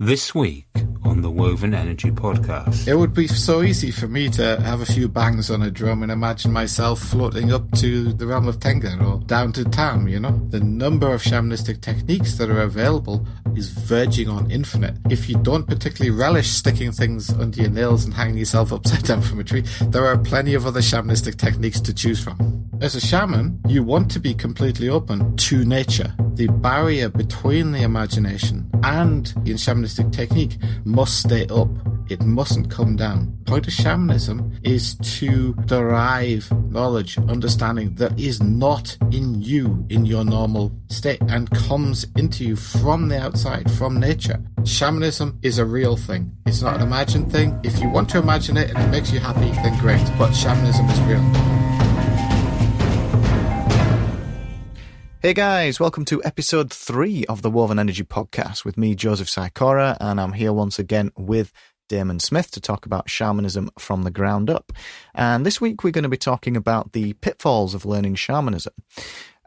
This week on the Woven Energy Podcast. It would be so easy for me to have a few bangs on a drum and imagine myself floating up to the realm of Tenga or down to Tam, you know? The number of shamanistic techniques that are available is verging on infinite. If you don't particularly relish sticking things under your nails and hanging yourself upside down from a tree, there are plenty of other shamanistic techniques to choose from. As a shaman, you want to be completely open to nature. The barrier between the imagination and the shamanistic technique must stay up. It mustn't come down. The point of shamanism is to derive knowledge, understanding that is not in you in your normal state and comes into you from the outside, from nature. Shamanism is a real thing. It's not an imagined thing. If you want to imagine it and it makes you happy, then great. But shamanism is real. Hey guys, welcome to episode 3 of the Woven Energy Podcast with me, Joseph Sikora, and I'm here once again with Damon Smith to talk about shamanism from the ground up. And this week we're going to be talking about the pitfalls of learning shamanism.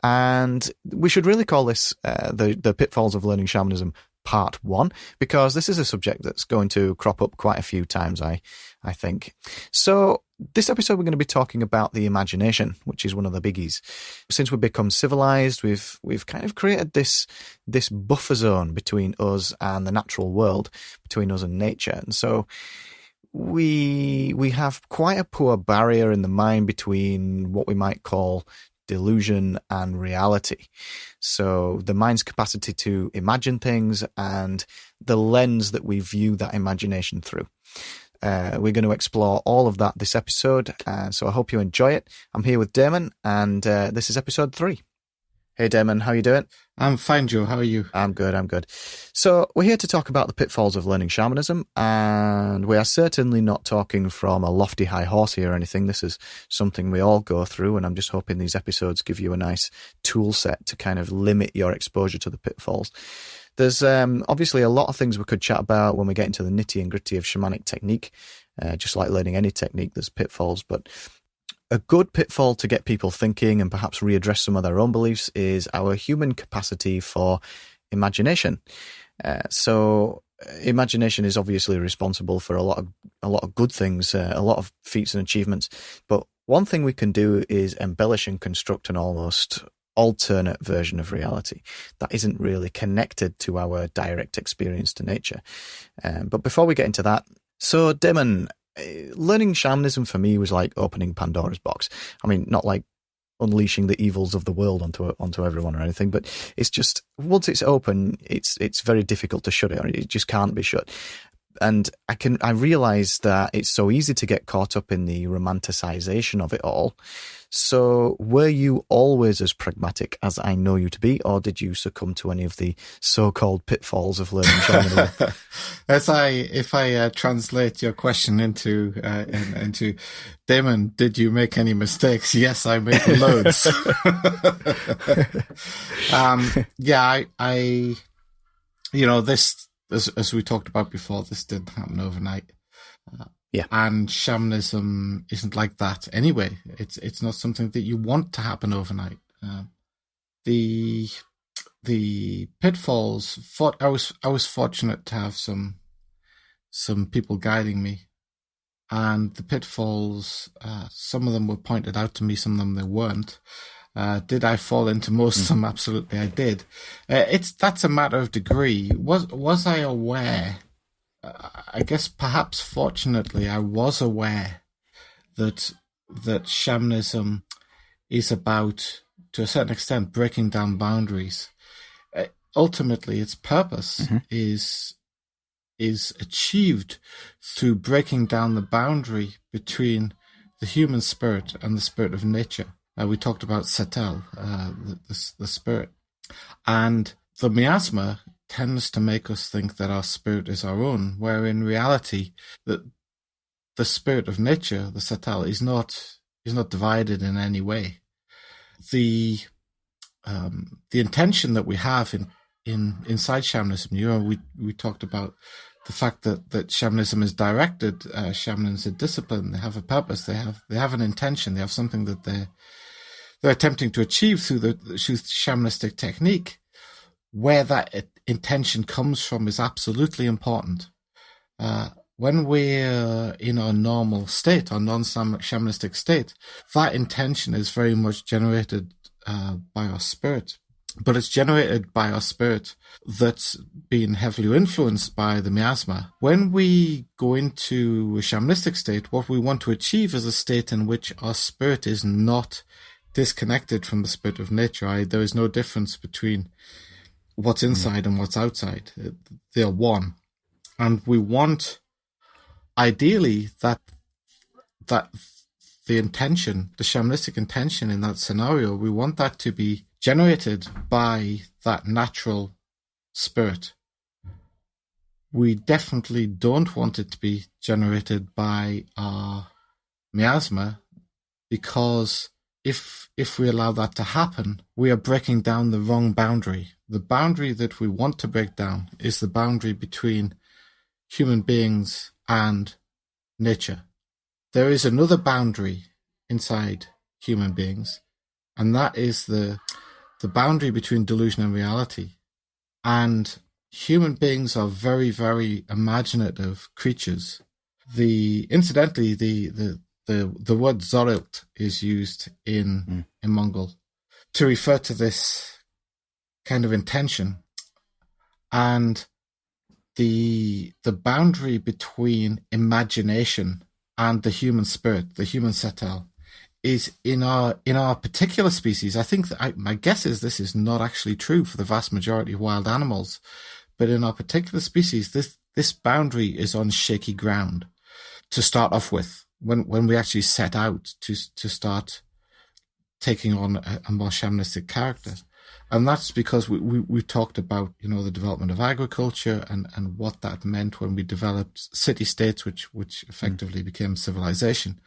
And we should really call this the pitfalls of learning shamanism part 1, because this is a subject that's going to crop up quite a few times, I think. So this episode we're going to be talking about the imagination, which is one of the biggies. Since we've become civilized, we've kind of created this buffer zone between us and the natural world, between us and nature. And so we have quite a poor barrier in the mind between what we might call delusion and reality. So the mind's capacity to imagine things and the lens that we view that imagination through. We're going to explore all of that this episode, so I hope you enjoy it. I'm here with Damon, and this is episode 3. Hey Damon, how you doing? I'm fine, Joe. How are you? I'm good. So we're here to talk about the pitfalls of learning shamanism, and we are certainly not talking from a lofty high horse here or anything. This is something we all go through, and I'm just hoping these episodes give you a nice tool set to kind of limit your exposure to the pitfalls. There's obviously a lot of things we could chat about when we get into the nitty and gritty of shamanic technique. Just like learning any technique, there's pitfalls, but a good pitfall to get people thinking and perhaps readdress some of their own beliefs is our human capacity for imagination. So imagination is obviously responsible for a lot of good things, a lot of feats and achievements. But one thing we can do is embellish and construct an almost alternate version of reality that isn't really connected to our direct experience to nature. But before we get into that, so Damon, learning shamanism for me was like opening Pandora's box. I mean, not like unleashing the evils of the world onto everyone or anything, but it's just once it's open, it's very difficult to shut it, or it just can't be shut. And I realize that it's so easy to get caught up in the romanticization of it all. So were you always as pragmatic as I know you to be, or did you succumb to any of the so-called pitfalls of learning shamanism? If I translate your question into Damon, did you make any mistakes? Yes, I made loads. This, as we talked about before, this didn't happen overnight. And shamanism isn't like that anyway. It's not something that you want to happen overnight. The pitfalls. I was fortunate to have some people guiding me, and the pitfalls. Some of them were pointed out to me. Some of them they weren't. Did I fall into most of them? Absolutely, I did. That's a matter of degree. Was I aware? I guess perhaps fortunately I was aware that shamanism is about, to a certain extent, breaking down boundaries. Ultimately, its purpose is achieved through breaking down the boundary between the human spirit and the spirit of nature. We talked about Setel, the spirit, and the miasma tends to make us think that our spirit is our own, where in reality, the spirit of nature, the Setel, is not divided in any way. The intention that we have inside shamanism, we talked about the fact that shamanism is directed. Shamans are disciplined. They have a purpose. They have an intention. They have something that they're attempting to achieve through shamanistic technique. Where that intention comes from is absolutely important. When we're in our normal state, our non-shamanistic state, that intention is very much generated by our spirit. But it's generated by our spirit that's been heavily influenced by the miasma. When we go into a shamanistic state, what we want to achieve is a state in which our spirit is not disconnected from the spirit of nature. There is no difference between what's inside and what's outside. They're one. And we want, ideally, that the intention, the shamanistic intention in that scenario, we want that to be generated by that natural spirit. We definitely don't want it to be generated by our miasma, because if we allow that to happen, we are breaking down the wrong boundary. The boundary that we want to break down is the boundary between human beings and nature. There is another boundary inside human beings, and that is the boundary between delusion and reality. And human beings are very, very imaginative creatures. Incidentally, the word Zorilt is used in Mongol to refer to this kind of intention. And the boundary between imagination and the human spirit, the human setel, is in our particular species. I think my guess is this is not actually true for the vast majority of wild animals, but in our particular species, this boundary is on shaky ground to start off with. When we actually set out to start taking on a more shamanistic character. And that's because we talked about, the development of agriculture and what that meant when we developed city-states, which effectively became civilization.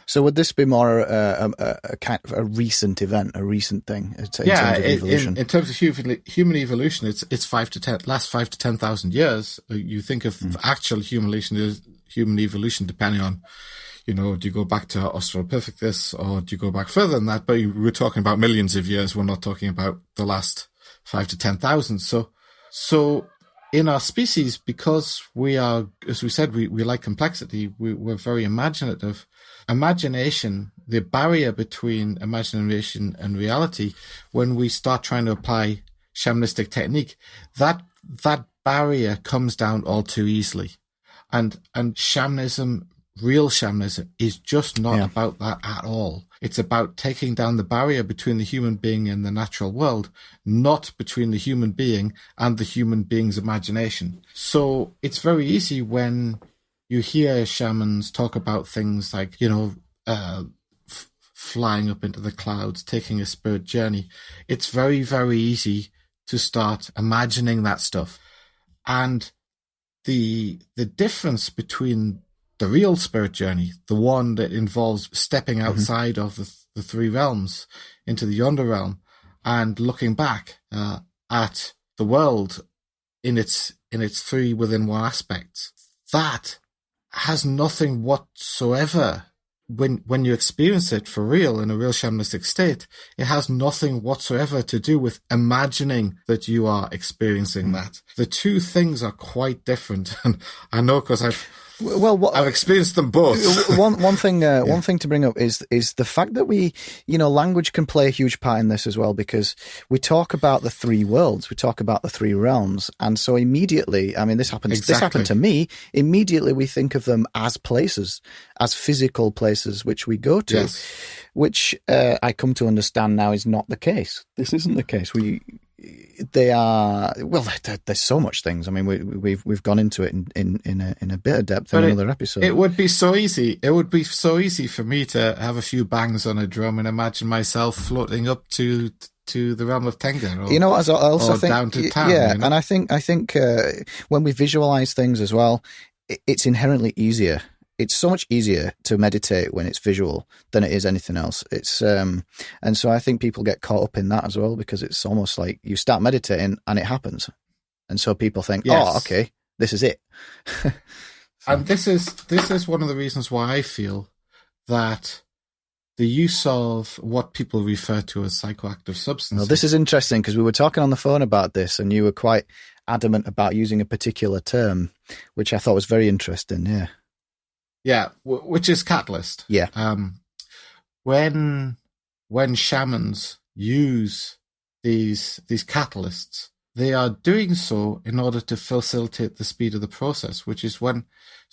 So would this be more a kind of a recent event, a recent thing in terms of evolution? In terms of human evolution, it's last 5 to 10,000 years. You think of actual human evolution depending on, do you go back to Australopithecus or do you go back further than that? But we're talking about millions of years. We're not talking about the last 5 to 10,000. So in our species, because we are, as we said, we like complexity. We're very imaginative. Imagination, the barrier between imagination and reality, when we start trying to apply shamanistic technique, that barrier comes down all too easily. And shamanism, real shamanism, is just not about that at all. It's about taking down the barrier between the human being and the natural world, not between the human being and the human being's imagination. So it's very easy when you hear shamans talk about things like, flying up into the clouds, taking a spirit journey. It's very, very easy to start imagining that stuff. And the difference between the real spirit journey, the one that involves stepping outside of the three realms into the yonder realm and looking back at the world in its three within one aspects, that has nothing whatsoever. When you experience it for real in a real shamanistic state, it has nothing whatsoever to do with imagining that you are experiencing that. The two things are quite different, and I know because I've experienced them both. One thing to bring up is the fact that we, language can play a huge part in this as well, because we talk about the three worlds, we talk about the three realms, and so immediately, this happens. Exactly. This happened to me. Immediately, we think of them as places, as physical places which we go to, which I come to understand now is not the case. This isn't the case. They are, there's so much things. We've gone into it in a bit of depth in another episode. It would be so easy. It would be so easy for me to have a few bangs on a drum and imagine myself floating up to the realm of Tenga, or, I also think down to town. Yeah, and I think when we visualize things as well, it's inherently easier. It's so much easier to meditate when it's visual than it is anything else. It's and so I think people get caught up in that as well, because it's almost like you start meditating and it happens, and so people think, "Oh, okay, this is it." And this is one of the reasons why I feel that the use of what people refer to as psychoactive substances. Well, this is interesting, because we were talking on the phone about this, and you were quite adamant about using a particular term, which I thought was very interesting. Yeah. Yeah, which is catalyst. Yeah. When shamans use these catalysts, they are doing so in order to facilitate the speed of the process, which is when.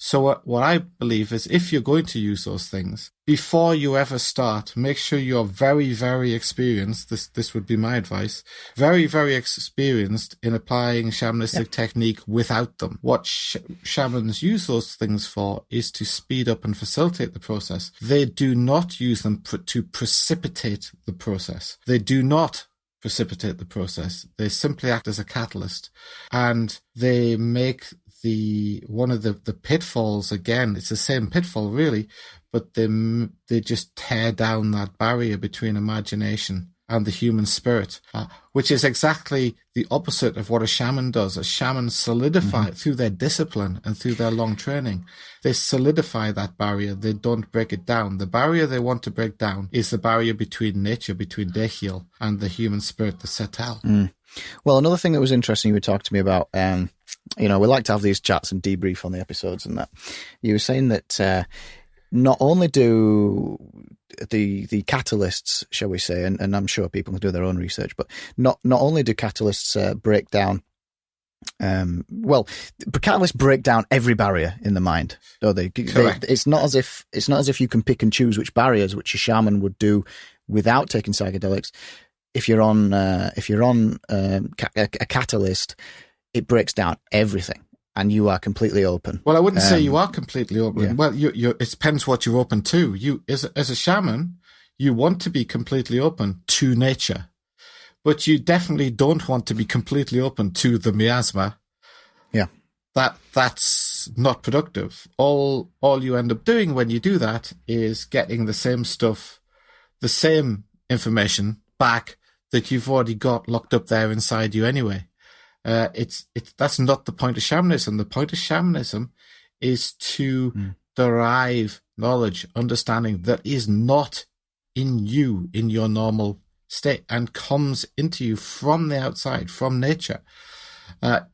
So what I believe is, if you're going to use those things, before you ever start, make sure you're very, very experienced. This would be my advice. Very, very experienced in applying shamanistic technique without them. What shamans use those things for is to speed up and facilitate the process. They do not use them to precipitate the process. They do not precipitate the process. They simply act as a catalyst, and they make one of the pitfalls, again, it's the same pitfall really, but they just tear down that barrier between imagination and the human spirit, which is exactly the opposite of what a shaman does. A shaman solidify through their discipline and through their long training. They solidify that barrier. They don't break it down. The barrier they want to break down is the barrier between nature, between Dechiel, and the human spirit, the Setel. Well, another thing that was interesting, you were talking to me about, we like to have these chats and debrief on the episodes and that. You were saying that not only do the catalysts, shall we say, and I'm sure people can do their own research, but not only do catalysts break down, catalysts break down every barrier in the mind, don't they? Correct. It's not as if you can pick and choose which barriers, which a shaman would do without taking psychedelics. If you're on a catalyst, it breaks down everything, and you are completely open. Well, I wouldn't say you are completely open. Yeah. Well, it depends what you're open to. You, as a shaman, you want to be completely open to nature, but you definitely don't want to be completely open to the miasma. Yeah, that's not productive. All you end up doing when you do that is getting the same stuff, the same information back that you've already got locked up there inside you anyway. That's not the point of shamanism. The point of shamanism is to derive knowledge, understanding that is not in you in your normal state and comes into you from the outside, from nature.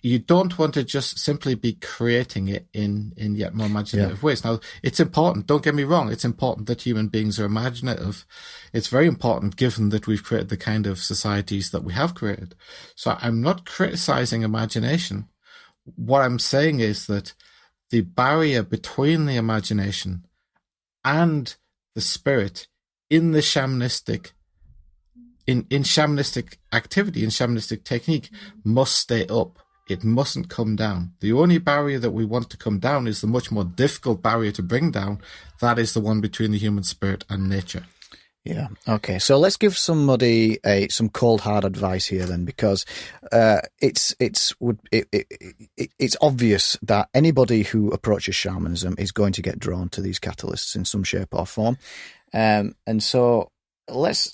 You don't want to just simply be creating it in yet more imaginative ways. Now, it's important, don't get me wrong, it's important that human beings are imaginative. It's very important given that we've created the kind of societies that we have created. So I'm not criticizing imagination. What I'm saying is that the barrier between the imagination and the spirit in the shamanistic in shamanistic activity, in shamanistic technique, must stay up. It mustn't come down. The only barrier that we want to come down is the much more difficult barrier to bring down. That is the one between the human spirit and nature. Yeah. Okay. So let's give somebody some cold hard advice here then, because it's obvious that anybody who approaches shamanism is going to get drawn to these catalysts in some shape or form, and so let's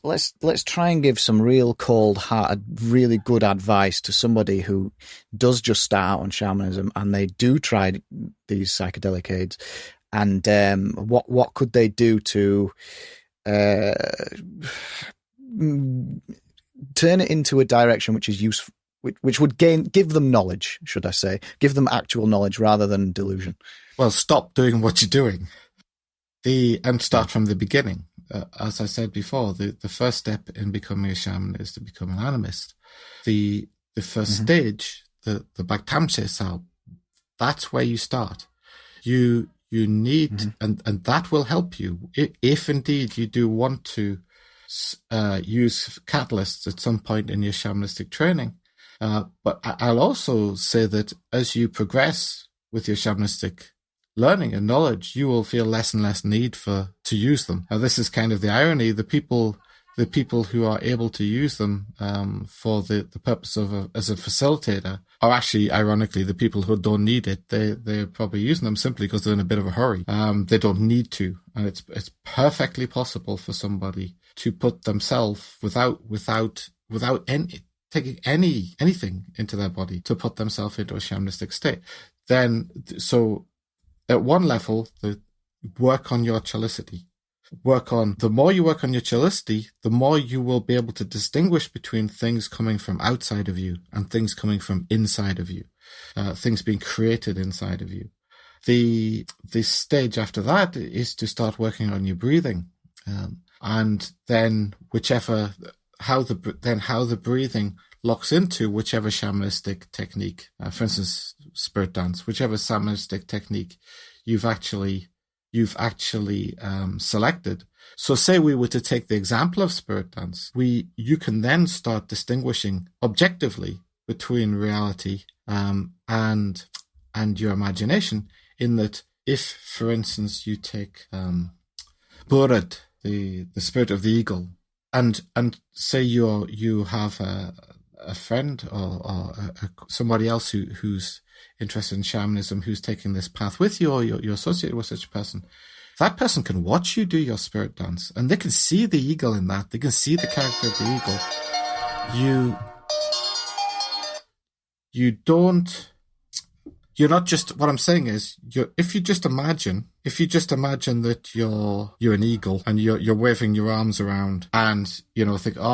try and give some real cold hard, really good advice to somebody who does just start out on shamanism and they do try these psychedelic aids, and what could they do to turn it into a direction which is useful, which would give them knowledge, should I say, give them actual knowledge rather than delusion. Well, stop doing what you're doing and start from the beginning. As I said before, the first step in becoming a shaman is to become an animist. The first stage, the Bhaktamse sal, that's where you start. You need, and that will help you if indeed you do want to use catalysts at some point in your shamanistic training. But I'll also say that as you progress with your shamanistic learning and knowledge, you will feel less and less need to use them. Now, this is kind of the irony. The people who are able to use them for the purpose of as a facilitator are actually, ironically, the people who don't need it. They're probably using them simply because they're in a bit of a hurry. They don't need to, and it's perfectly possible for somebody to put themselves without taking anything into their body to put themselves into a shamanistic state. Then, so at one level, work on your chalicity. the more you work on your chillicity, the more you will be able to distinguish between things coming from outside of you and things coming from inside of you, things being created inside of you. The stage after that is to start working on your breathing, and then how the breathing locks into whichever shamanistic technique, for instance, spirit dance, whichever shamanistic technique you've actually selected. So say we were to take the example of spirit dance, you can then start distinguishing objectively between reality and your imagination, in that if, for instance, you take Burad, the spirit of the eagle, and say you have a friend or somebody else who's interested in shamanism, who's taking this path with you, or you're associated with such a person, that person can watch you do your spirit dance, and they can see the eagle in that. They can see the character of the eagle. You're not just, what I'm saying is, if you just imagine that you're an eagle and you're waving your arms around, and think, oh,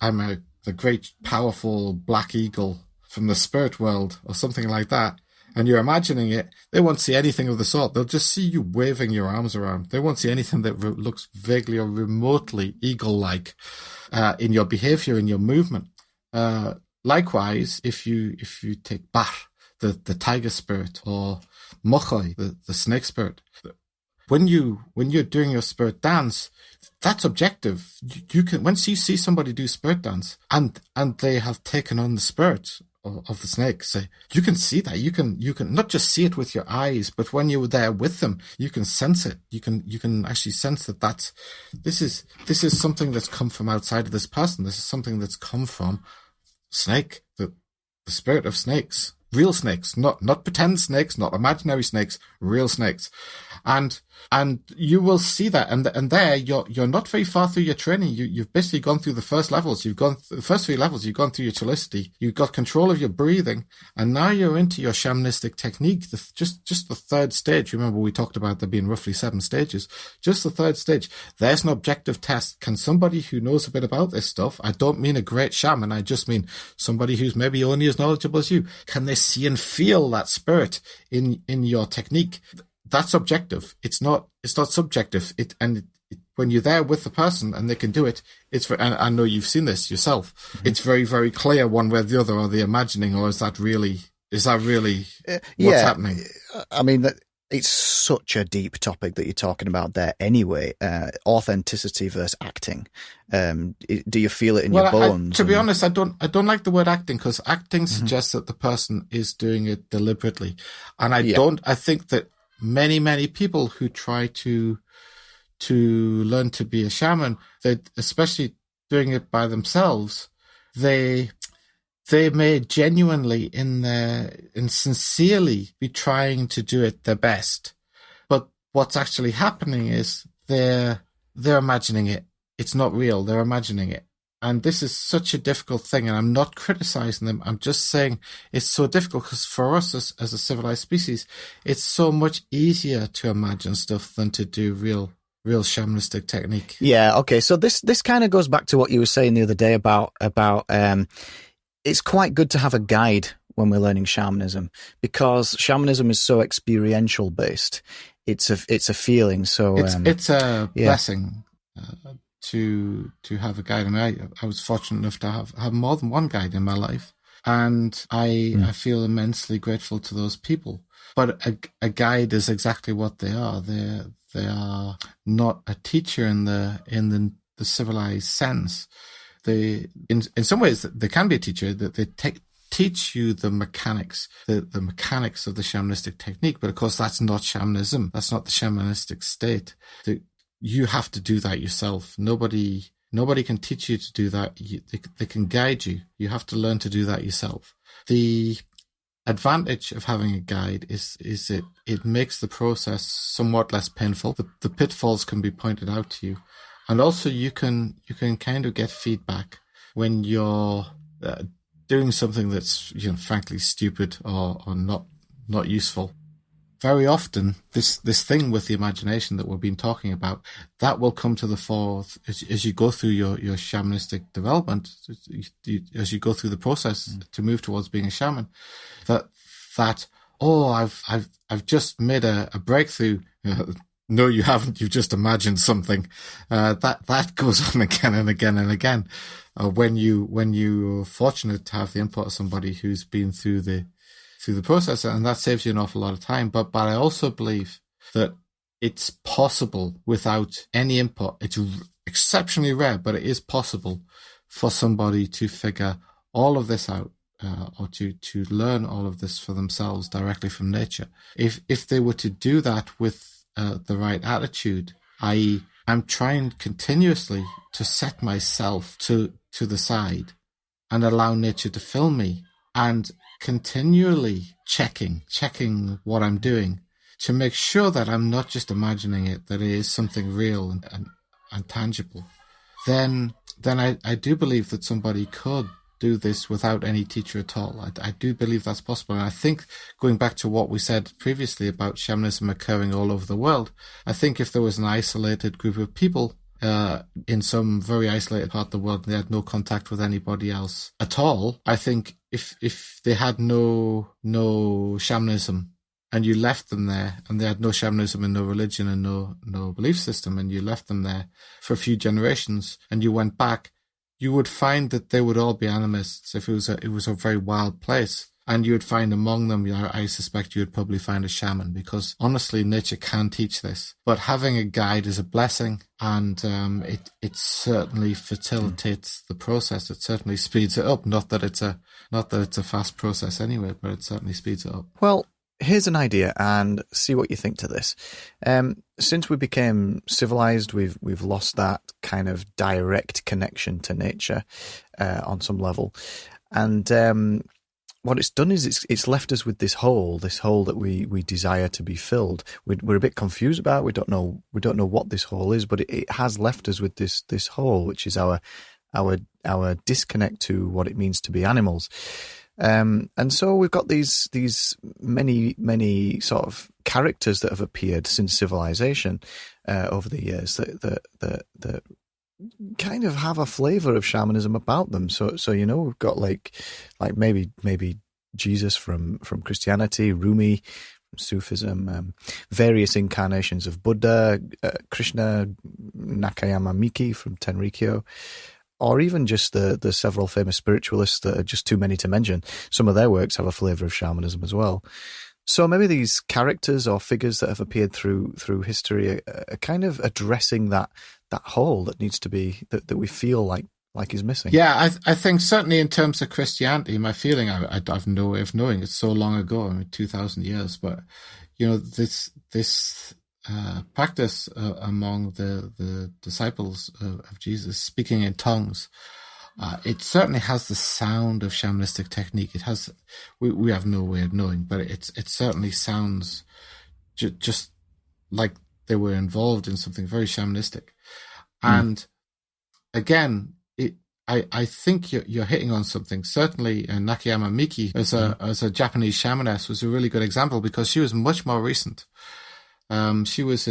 I'm the great powerful black eagle from the spirit world or something like that, and you're imagining it, they won't see anything of the sort. They'll just see you waving your arms around. They won't see anything that looks vaguely or remotely eagle-like in your behavior, in your movement. Likewise, if you take Bar, the tiger spirit, or Mochoi, the snake spirit, when you're doing your spirit dance, that's objective. You can, once you see somebody do spirit dance and they have taken on the spirit of the snake, say, you can see that. You can not just see it with your eyes, but when you're there with them, you can sense it. You can actually sense that this is something that's come from outside of this person. This is something that's come from snake, the spirit of snakes. Real snakes, not pretend snakes, not imaginary snakes, real snakes. And you will see that, and there you're not very far through your training. You've basically gone through the first levels. The first 3 levels. You've gone through your chillicity. You've got control of your breathing, and now you're into your shamanistic technique. Just the third stage. Remember, we talked about there being roughly 7 stages. Just the third stage. There's an objective test. Can somebody who knows a bit about this stuff, I don't mean a great shaman, I just mean somebody who's maybe only as knowledgeable as you, can they see and feel that spirit in your technique? That's objective. It's not subjective. When you're there with the person and they can do it, and I know you've seen this yourself. Mm-hmm. It's very, very clear one way or the other. Are they imagining, or is that really what's happening? I mean, it's such a deep topic that you're talking about there. Anyway, authenticity versus acting. Do you feel it in your bones? To be honest, I don't like the word acting, because acting suggests that the person is doing it deliberately, and I think that many people who try to learn to be a shaman, they, especially doing it by themselves, they may genuinely and sincerely be trying to do it their best, but what's actually happening is they're imagining it. It's not real. They're imagining it. And this is such a difficult thing, and I'm not criticizing them. I'm just saying it's so difficult, because for us as a civilized species, it's so much easier to imagine stuff than to do real shamanistic technique. Yeah, okay. So this kind of goes back to what you were saying the other day about it's quite good to have a guide when we're learning shamanism, because shamanism is so experiential based. It's a feeling. So it's a blessing. To have a guide. I mean, I was fortunate enough to have more than one guide in my life, and I feel immensely grateful to those people. But a guide is exactly what they are. They are not a teacher in the civilized sense. They in some ways they can be a teacher. That they teach you the mechanics, the mechanics of the shamanistic technique. But of course, that's not shamanism. That's not the shamanistic state. You have to do that yourself. Nobody can teach you to do that. They can guide you. You have to learn to do that yourself. The advantage of having a guide is it makes the process somewhat less painful. The pitfalls can be pointed out to you, and also you can kind of get feedback when you're doing something that's frankly stupid or not useful. very often this thing with the imagination that we've been talking about, that will come to the fore as you go through your shamanistic development, as you go through the process to move towards being a shaman. That I've just made a breakthrough. No, you haven't. You've just imagined something. That goes on again and again and again. When you're fortunate to have the input of somebody who's been through the process, and that saves you an awful lot of time. But I also believe that it's possible without any input. It's exceptionally rare, but it is possible for somebody to figure all of this out, or to learn all of this for themselves directly from nature. If they were to do that with the right attitude, i.e., I'm trying continuously to set myself to the side and allow nature to fill me, and continually checking what I'm doing to make sure that I'm not just imagining it, that it is something real and tangible, then I do believe that somebody could do this without any teacher at all. I do believe that's possible. And I think, going back to what we said previously about shamanism occurring all over the world, I think if there was an isolated group of people in some very isolated part of the world and they had no contact with anybody else at all, I think if they had no shamanism and you left them there, and they had no shamanism and no religion and no belief system, and you left them there for a few generations and you went back, you would find that they would all be animists if it was a very wild place. And you would find among them, I suspect you would probably find a shaman, because honestly, nature can teach this. But having a guide is a blessing, and it certainly facilitates the process. It certainly speeds it up. Not that it's a fast process anyway, but it certainly speeds it up. Well, here's an idea, and see what you think to this. Since we became civilized, we've lost that kind of direct connection to nature on some level, and what it's done is it's left us with this hole that we desire to be filled. We're a bit confused about. We don't know what this hole is, but it has left us with this hole, which is our disconnect to what it means to be animals. And so we've got these many sort of characters that have appeared since civilization over the years that kind of have a flavor of shamanism about them. So we've got like maybe Jesus from Christianity, Rumi from Sufism, various incarnations of Buddha, Krishna, Nakayama Miki from Tenrikyo, or even just the several famous spiritualists that are just too many to mention. Some of their works have a flavor of shamanism as well. So maybe these characters or figures that have appeared through history are kind of addressing that hole that needs to be, that we feel like is missing. Yeah, I think certainly in terms of Christianity, my feeling, I've no way of knowing. It's so long ago, 2,000 years, but this practice among the disciples of Jesus, speaking in tongues, it certainly has the sound of shamanistic technique. It has, we have no way of knowing, but it certainly sounds just like they were involved in something very shamanistic. And again, I think you're hitting on something. Certainly, Nakayama Miki as a Japanese shamaness was a really good example, because she was much more recent. She was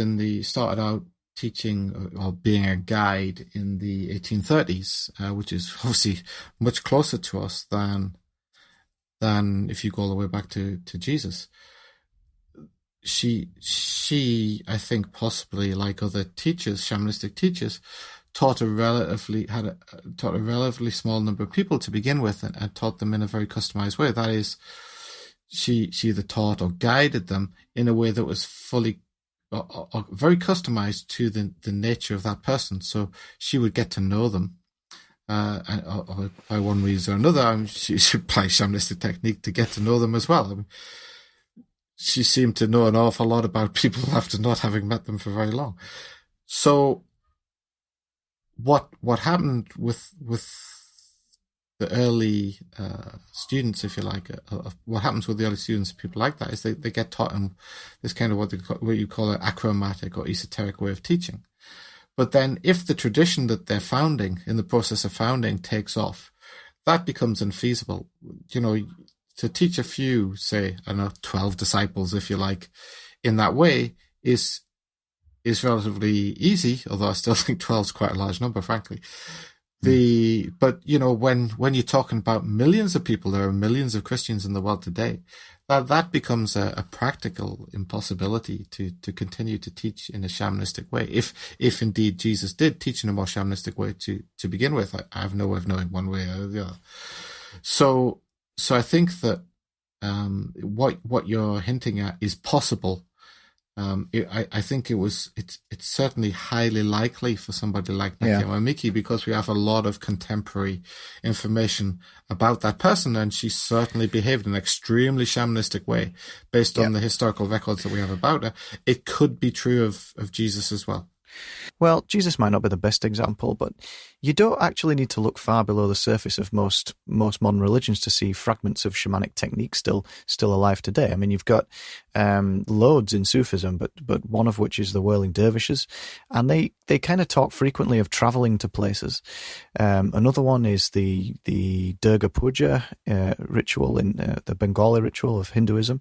started out teaching or being a guide in the 1830s, which is obviously much closer to us than if you go all the way back to Jesus. She, I think, possibly like other teachers, shamanistic teachers, taught a relatively small number of people to begin with, and taught them in a very customized way. That is, she either taught or guided them in a way that was fully or very customized to the nature of that person. So she would get to know them, or by one reason or another, she should apply shamanistic technique to get to know them as well. She seemed to know an awful lot about people after not having met them for very long. So what happened with the early students, if you like, what happens with the early students, people like that, is they get taught in this kind of what you call an achromatic or esoteric way of teaching. But then if the tradition that they're founding, in the process of founding, takes off, that becomes unfeasible. to teach a few, say, I don't know, 12 disciples, if you like, in that way is relatively easy, although I still think 12 is quite a large number, frankly. But when you're talking about millions of people, there are millions of Christians in the world today, that becomes a practical impossibility to continue to teach in a shamanistic way. If indeed Jesus did teach in a more shamanistic way to begin with, I have no way of knowing one way or the other. So I think that what you're hinting at is possible. I think it's certainly highly likely for somebody like Nakayama Miki, because we have a lot of contemporary information about that person, and she certainly behaved in an extremely shamanistic way based on the historical records that we have about her. It could be true of Jesus as well. Well, Jesus might not be the best example, but you don't actually need to look far below the surface of most modern religions to see fragments of shamanic techniques still alive today. I mean, you've got loads in Sufism, but one of which is the whirling dervishes, and they kind of talk frequently of traveling to places. Another one is the Durga Puja ritual in the Bengali ritual of Hinduism,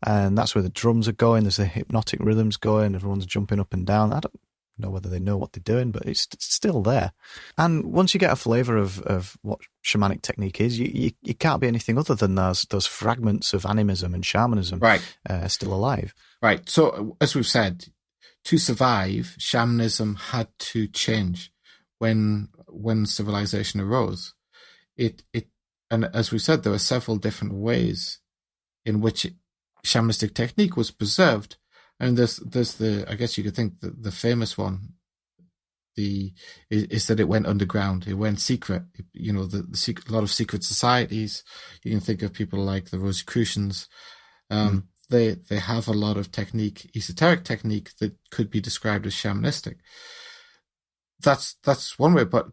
and that's where the drums are going. There's the hypnotic rhythms going. Everyone's jumping up and down. I don't know whether they know what they're doing, but it's still there. And once you get a flavour of what shamanic technique is, you can't be anything other than those fragments of animism and shamanism still alive. Right. So as we've said, to survive, shamanism had to change when civilization arose. And as we said, there were several different ways in which shamanistic technique was preserved. And there's the, I guess you could think the famous one, is that it went underground. It went secret. A lot of secret societies. You can think of people like the Rosicrucians. They have a lot of technique, esoteric technique, that could be described as shamanistic. That's one way, but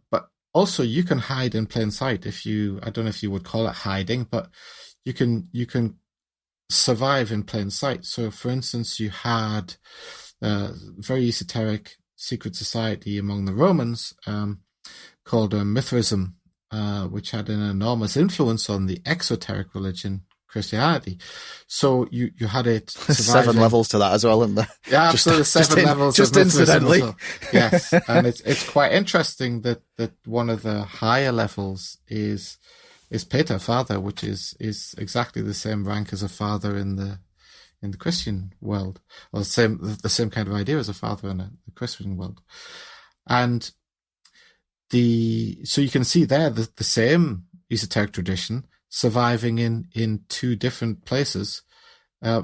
also you can hide in plain sight. I don't know if you would call it hiding, but you can survive in plain sight. So, for instance, you had a very esoteric secret society among the Romans called Mithraism, which had an enormous influence on the exoteric religion, Christianity. So you had it surviving. 7 levels to that as well, isn't there? Yeah, absolutely. 7 levels. Just of Mithraism incidentally. well. Yes, and it's quite interesting that one of the higher levels is Peter, father, which is exactly the same rank as a father in the Christian world, or the same kind of idea as a father in the Christian world. And so you can see there the same esoteric tradition surviving in 2 different places,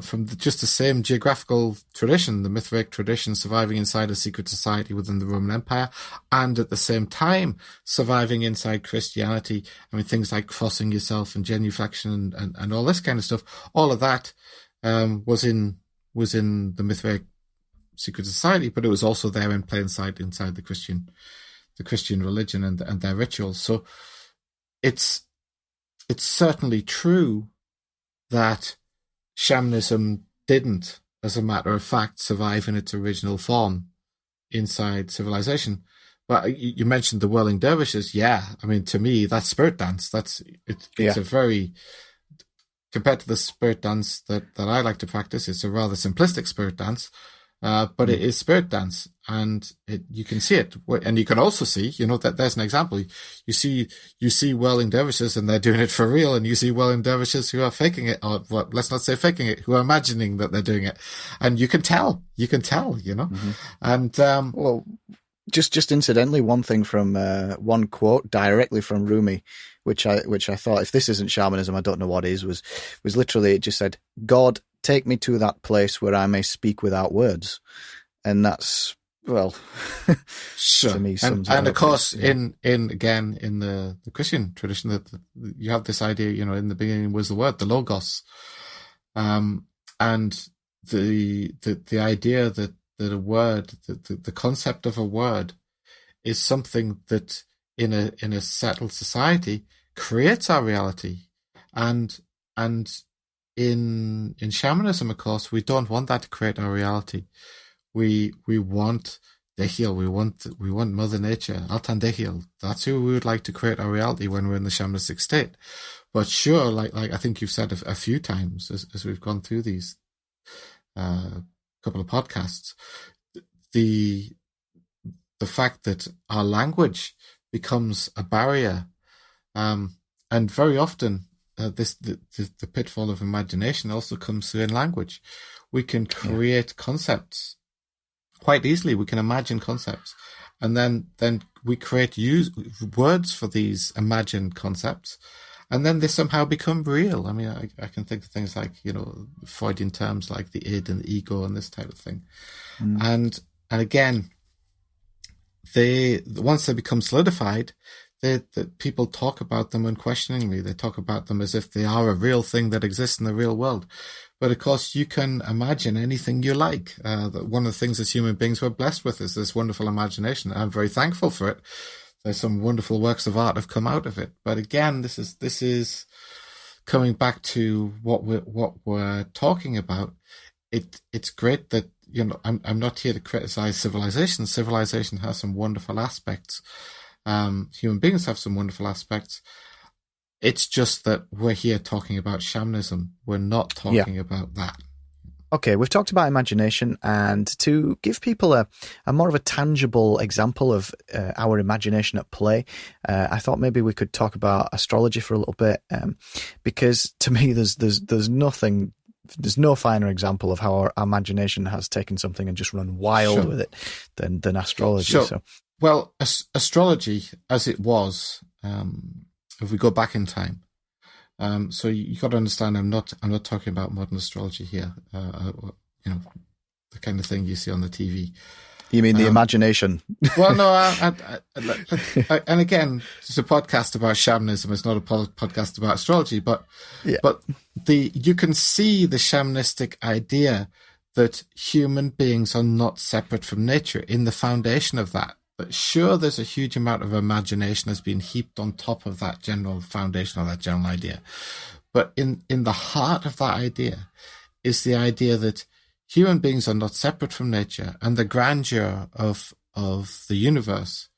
from just the same geographical tradition, the Mithraic tradition surviving inside a secret society within the Roman Empire, and at the same time surviving inside Christianity. I mean, things like crossing yourself and genuflection and all this kind of stuff. All of that was in the Mithraic secret society, but it was also there in plain sight inside the Christian religion and their rituals. So it's certainly true that shamanism didn't, as a matter of fact, survive in its original form inside civilization. But you mentioned the whirling dervishes. Yeah, I mean, to me, that's spirit dance. It's a very, compared to the spirit dance that I like to practice, it's a rather simplistic spirit dance. But it is spirit dance, and you can see it, and you can also see, that there's an example. You see whirling dervishes, and they're doing it for real, and you see whirling dervishes who are faking it, or let's not say faking it, who are imagining that they're doing it, and you can tell, Mm-hmm. And well, just incidentally, one thing from one quote directly from Rumi, which I thought, if this isn't shamanism, I don't know what is. Was literally, it just said, "God, take me to that place where I may speak without words," and that's, well, sure. To me, and of course, in the Christian tradition, that you have this idea, in the beginning was the word, the logos, and the idea that a word, the concept of a word, is something that in a settled society creates our reality, and in shamanism, of course, we don't want that to create our reality. We want Dehil. We want Mother Nature, Altan Dehil. That's who we would like to create our reality when we're in the shamanistic state. But sure, like I think you've said a few times as we've gone through these couple of podcasts, the fact that our language becomes a barrier, and very often the pitfall of imagination also comes through in language. We can create concepts quite easily. We can imagine concepts, and then we create words for these imagined concepts, and then they somehow become real. I mean, I can think of things like, Freudian terms like the id and the ego and this type of thing. And again, once they become solidified, that people talk about them unquestioningly. They talk about them as if they are a real thing that exists in the real world. But of course, you can imagine anything you like. One of the things as human beings we're blessed with is this wonderful imagination. I'm very thankful for it. There's some wonderful works of art have come out of it. But again, this is coming back to what we're talking about. It's great that, I'm not here to criticize civilization. Civilization has some wonderful aspects. Human beings have some wonderful aspects. It's just that we're here talking about shamanism. We're not talking about that. Okay, we've talked about imagination, and to give people a more of a tangible example of our imagination at play, I thought maybe we could talk about astrology for a little bit, because to me there's nothing. There's no finer example of how our imagination has taken something and just run wild with it than astrology. Sure. So. Well, astrology as it was, if we go back in time, so you got to understand, I'm not talking about modern astrology here. The kind of thing you see on the TV. You mean the imagination? Well, no, and again, it's a podcast about shamanism. It's not a podcast about astrology, but you can see the shamanistic idea that human beings are not separate from nature in the foundation of that. But sure, there's a huge amount of imagination has been heaped on top of that general foundation or that general idea. But in the heart of that idea is the idea that human beings are not separate from nature, and the grandeur of the universe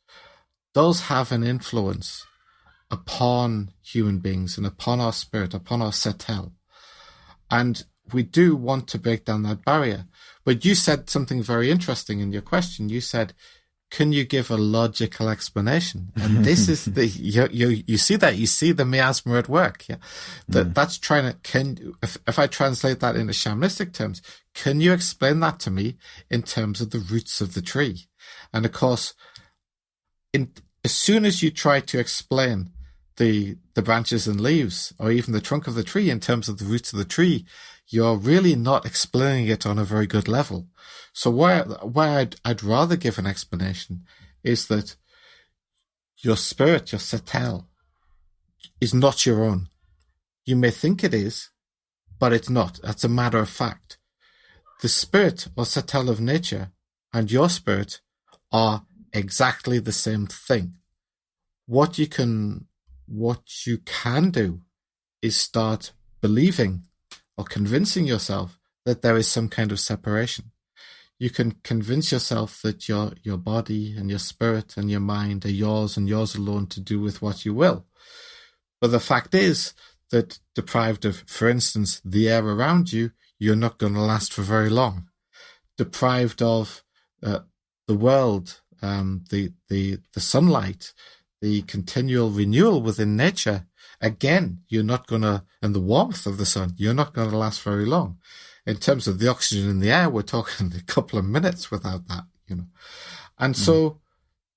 does have an influence upon human beings and upon our spirit, upon our setel. And we do want to break down that barrier. But you said something very interesting in your question. You said, can you give a logical explanation? And this is you see that, you see the miasma at work. Yeah. That's trying to, if I translate that into shamanistic terms, can you explain that to me in terms of the roots of the tree? And of course, as soon as you try to explain the branches and leaves, or even the trunk of the tree in terms of the roots of the tree, you're really not explaining it on a very good level. So where I'd rather give an explanation is that your spirit, your setel, is not your own. You may think it is, but it's not. That's a matter of fact. The spirit or setel of nature and your spirit are exactly the same thing. What you can do is start believing or convincing yourself that there is some kind of separation. You can convince yourself that your body and your spirit and your mind are yours and yours alone to do with what you will. But the fact is that deprived of, for instance, the air around you, you're not going to last for very long. Deprived of the world, the sunlight, the continual renewal within nature, again, you're not going to, and the warmth of the sun, you're not going to last very long. In terms of the oxygen in the air, we're talking a couple of minutes without that, And so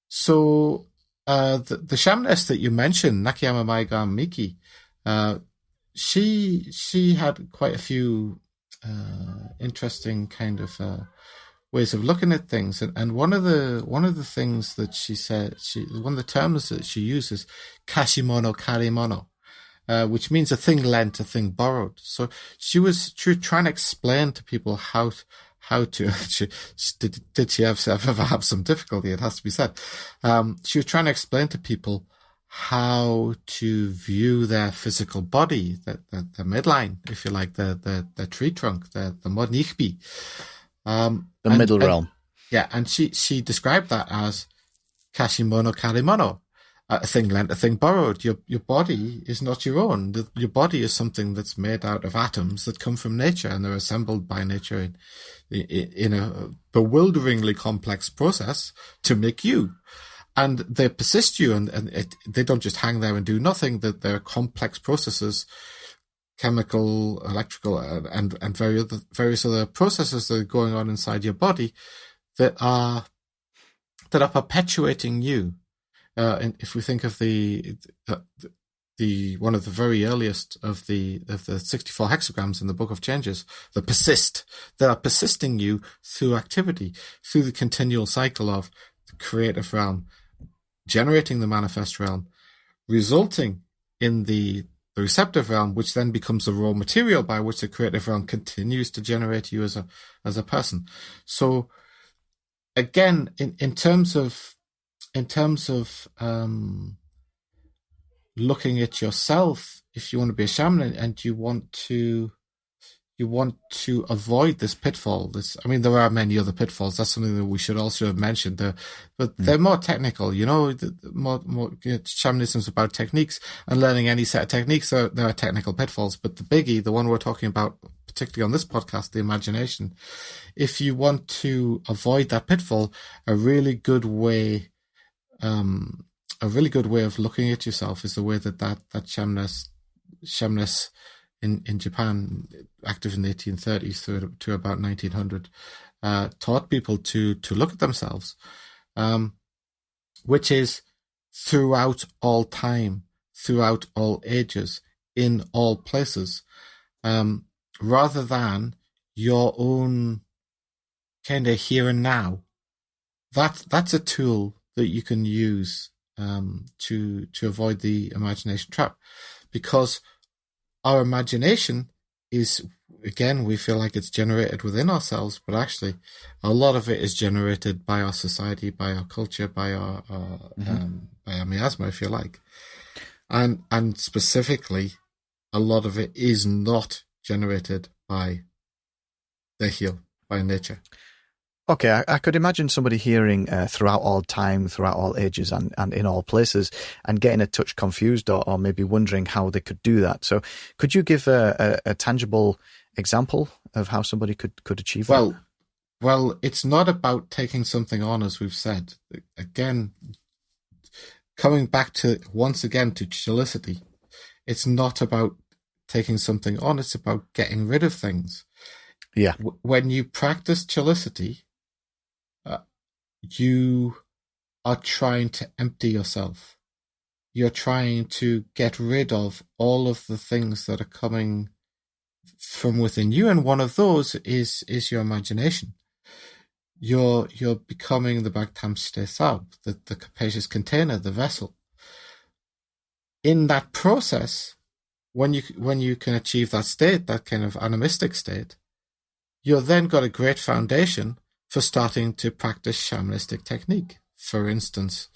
the shamaness that you mentioned, Nakayama Maigam Miki, she had quite a few interesting kind of ways of looking at things, and one of the things that she said, one of the terms that she uses, kashimono karimono, which means a thing lent, a thing borrowed. So she was trying to explain to people how to. Did she ever have some difficulty? It has to be said. She was trying to explain to people how to view their physical body, the midline, if you like, the tree trunk, the modnichbi. The middle realm. Yeah, and she described that as kashimono karimono. A thing lent, a thing borrowed. Your body is not your own. Your body is something that's made out of atoms that come from nature, and they're assembled by nature in a bewilderingly complex process to make you. And they persist you, and they don't just hang there and do nothing. That they're complex processes, chemical, electrical, and various other processes that are going on inside your body that are perpetuating you. And if we think of the one of the very earliest of the 64 hexagrams in the Book of Changes, that are persisting you through activity, through the continual cycle of the creative realm, generating the manifest realm, resulting in the receptive realm, which then becomes the raw material by which the creative realm continues to generate you as a person. So again, in terms of looking at yourself, if you want to be a shaman and you want to avoid this pitfall, there are many other pitfalls. That's something that we should also have mentioned. But they're more technical. Shamanism is about techniques, and learning any set of techniques. There are technical pitfalls, but the biggie, the one we're talking about, particularly on this podcast, the imagination. If you want to avoid that pitfall, a really good way of looking at yourself is the way that shamaness in Japan, active in the 1830s through to about 1900, taught people to look at themselves, which is throughout all time, throughout all ages, in all places, rather than your own kind of here and now. That's a tool that you can use to avoid the imagination trap, because our imagination is, again, we feel like it's generated within ourselves, but actually a lot of it is generated by our society, by our culture, by our miasma, if you like. And specifically, a lot of it is not generated by the heel, by nature. Okay, I could imagine somebody hearing throughout all time, throughout all ages, and in all places, and getting a touch confused or maybe wondering how they could do that. So could you give a tangible example of how somebody could achieve that? Well, it's not about taking something on, as we've said. Again, coming back once again to chillicity, it's not about taking something on, it's about getting rid of things. Yeah. When you practice chillicity, you are trying to empty yourself. You're trying to get rid of all of the things that are coming from within you, and one of those is your imagination. You're becoming the Bhaktam Stesab, the capacious container, the vessel. In that process, when you can achieve that state, that kind of animistic state, you've then got a great foundation for starting to practice shamanistic technique. For instance,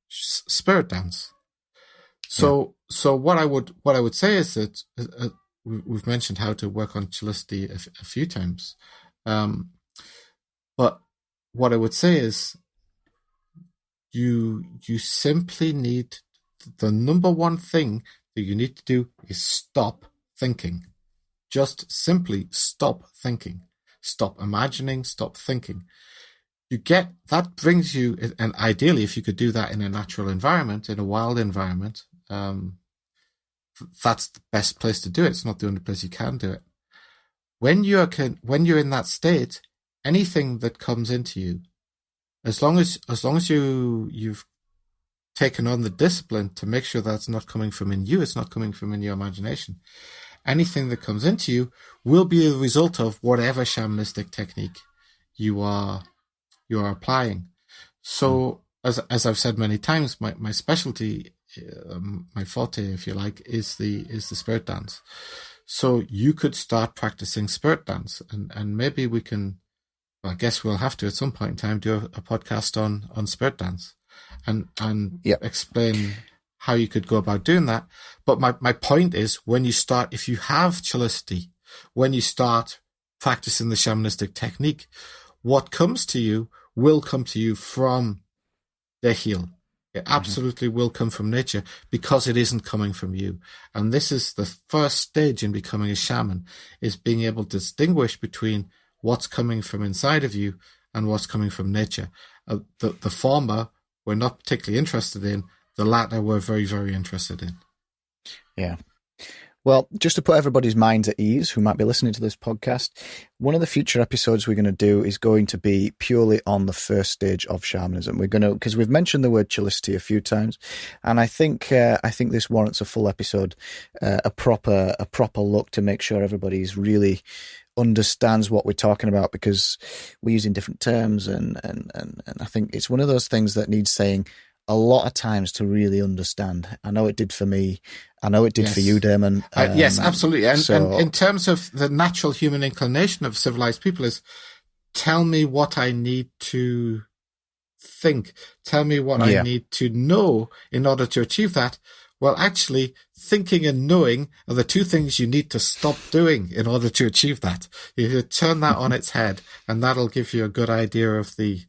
spirit dance. So what I would say is that we've mentioned how to work on chillicity a few times, but what I would say is you simply need, the number one thing that you need to do is stop thinking. Just simply stop thinking. Stop imagining, stop thinking. That brings you, and ideally if you could do that in a natural environment, in a wild environment, that's the best place to do it. It's not the only place you can do it. When you're in that state, anything that comes into you, as long as you've taken on the discipline to make sure that's not coming from in you, it's not coming from in your imagination, anything that comes into you will be a result of whatever shamanistic technique you are applying. So, as I've said many times, my specialty, my forte, if you like, is the spirit dance. So you could start practicing spirit dance, and maybe we can. Well, I guess we'll have to at some point in time do a podcast on spirit dance, and explain how you could go about doing that. But my point is, when you start, if you have chillicity, when you start practicing the shamanistic technique, what comes to you will come to you from the heel. It absolutely will come from nature because it isn't coming from you. And this is the first stage in becoming a shaman, is being able to distinguish between what's coming from inside of you and what's coming from nature. The former we're not particularly interested in. The latter we're very, very interested in. Yeah. Well, just to put everybody's minds at ease who might be listening to this podcast, one of the future episodes we're going to do is going to be purely on the first stage of shamanism. We're going to, because we've mentioned the word chillicity a few times, and I think this warrants a full episode, a proper look to make sure everybody's really understands what we're talking about, because we're using different terms, and I think it's one of those things that needs saying a lot of times to really understand. I know it did for me. I know it did for you, Damon. Yes, absolutely. And in terms of the natural human inclination of civilized people is, tell me what I need to think. Tell me what I need to know in order to achieve that. Well, actually, thinking and knowing are the two things you need to stop doing in order to achieve that. You turn that on its head, and that'll give you a good idea of the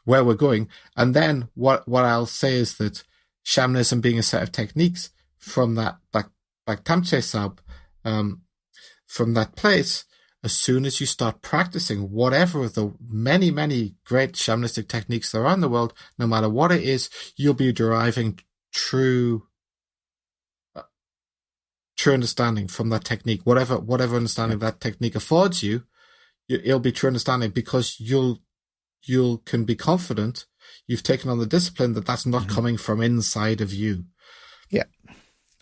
where we're going. And then what I'll say is that shamanism being a set of techniques from that back Tamche Sab, from that place, as soon as you start practicing whatever of the many, many great shamanistic techniques there are in the world, no matter what it is, you'll be deriving true understanding from that technique. Whatever understanding that technique affords you, it'll be true understanding, because you can be confident you've taken on the discipline that's not coming from inside of you. Yeah.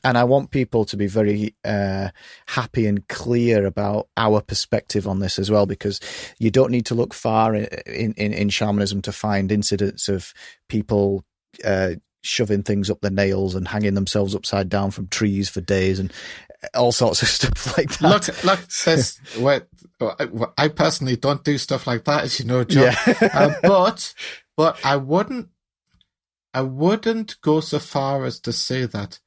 And I want people to be very happy and clear about our perspective on this as well, because you don't need to look far in shamanism to find incidents of people shoving things up their nails and hanging themselves upside down from trees for days and all sorts of stuff like that. Look, I personally don't do stuff like that, as you know, John. Yeah. But I wouldn't go so far as to say that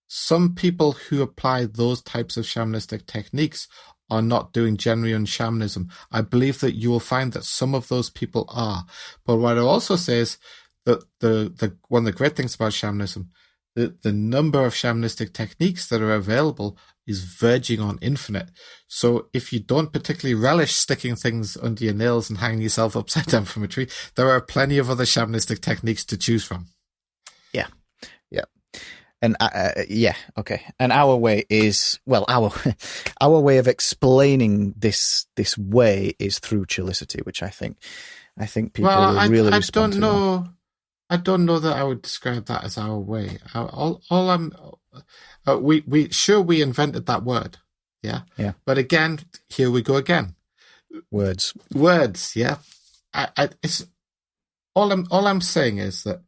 some people who apply those types of shamanistic techniques are not doing genuine shamanism. I believe that you will find that some of those people are. But what I also say is that the one of the great things about shamanism, the number of shamanistic techniques that are available is verging on infinite. So if you don't particularly relish sticking things under your nails and hanging yourself upside down from a tree, there are plenty of other shamanistic techniques to choose from. Yeah. And okay. And our way is, well, our way of explaining this way is through chillicity, which I think people will really respond to. I don't know that I would describe that as our way. We invented that word, yeah. But again, here we go again. Words, yeah. It's all I'm saying is that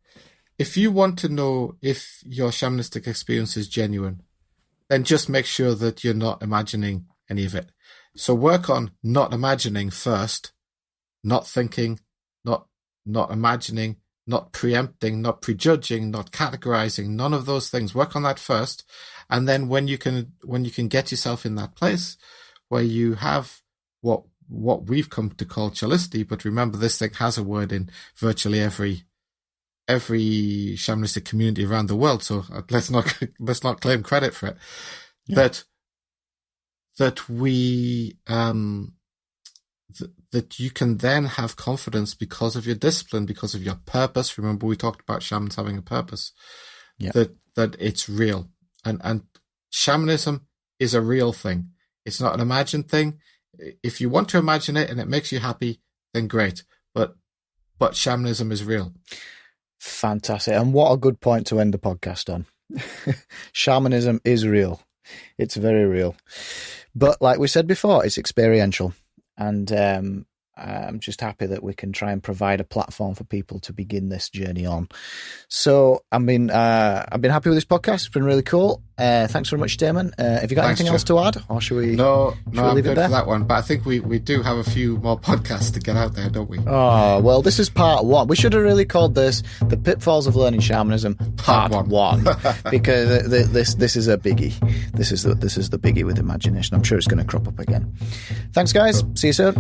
if you want to know if your shamanistic experience is genuine, then just make sure that you're not imagining any of it. So work on not imagining first, not thinking, not imagining, not preempting, not prejudging, not categorizing, none of those things. Work on that first. And then when you can get yourself in that place where you have what we've come to call chillicity, but remember this thing has a word in virtually every shamanistic community around the world. So let's not claim credit for it. Yeah. That we, that you can then have confidence because of your discipline, because of your purpose. Remember, we talked about shamans having a purpose. Yeah. That it's real, and shamanism is a real thing. It's not an imagined thing. If you want to imagine it and it makes you happy, then great. But shamanism is real. Fantastic, and what a good point to end the podcast on. Shamanism is real. It's very real. But like we said before, it's experiential. And I'm just happy that we can try and provide a platform for people to begin this journey on. So I've been happy with this podcast. It's been really cool. Thanks very much, Damon. Have you got anything else to add, or should we? No, I'm good for that one. But I think we do have a few more podcasts to get out there, don't we? Oh well, this is part one. We should have really called this "The Pitfalls of Learning Shamanism" Part One, because this is a biggie. This is the biggie with imagination. I'm sure it's going to crop up again. Thanks, guys. See you soon.